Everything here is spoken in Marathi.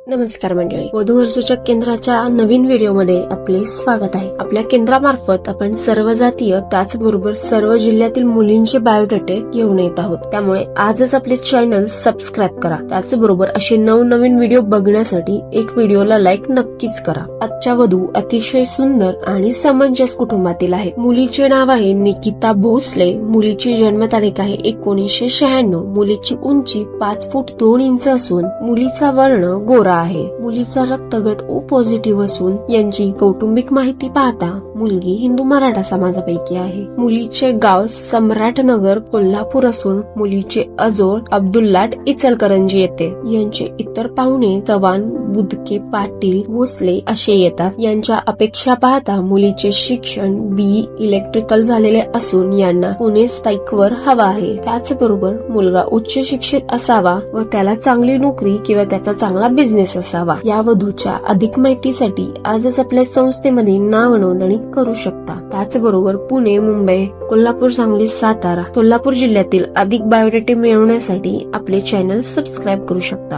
नमस्कार मंडळी, वधूवर सूचक केंद्राच्या नवीन व्हिडिओमध्ये आपले स्वागत आहे। आपल्या केंद्रामार्फत आपण सर्व जातीय त्याचबरोबर सर्व जिल्ह्यातील मुलींचे बायोडेटे घेऊन येत आहोत। त्यामुळे आजच आपले चॅनल सबस्क्राईब करा। त्याचबरोबर असे नवनवीन व्हिडिओ बघण्यासाठी एक व्हिडिओला लाईक नक्कीच करा। आजच्या वधू अतिशय सुंदर आणि समंजस कुटुंबातील आहे। मुलीचे नाव आहे निकिता भोसले। मुलीची जन्मतारीख आहे 1996। मुलीची उंची 5 फूट 2 इंच असून मुलीचा वर्ण गोरा आहे। मुलीचा रक्तगट O पॉझिटिव्ह असून यांची कौटुंबिक माहिती पाहता मुलगी हिंदू मराठा समाजापैकी आहे। मुलीचे गाव सम्राटनगर कोल्हापूर असून मुलीचे आजोळ अब्दुल्लाट इचलकरंजी येते। यांचे इतर पाहुणे चव्हाण, बुदके, पाटील, भोसले असे येतात। यांच्या अपेक्षा पाहता मुलीचे शिक्षण BE इलेक्ट्रिकल झालेले असून यांना पुणे स्थायिकवर हवा आहे। त्याचबरोबर मुलगा उच्च शिक्षित असावा व त्याला चांगली नोकरी किंवा त्याचा चांगला बिझनेस असावा। या वधूच्या अधिक माहितीसाठी आजच आपल्या संस्थेमध्ये नाव नोंदणी करू शकता। त्याचबरोबर पुणे, मुंबई, कोल्हापूर, सांगली, सातारा, सोलापूर जिल्ह्यातील अधिक बायोडेटे मिळवण्यासाठी आपले चॅनल सबस्क्राईब करू शकता।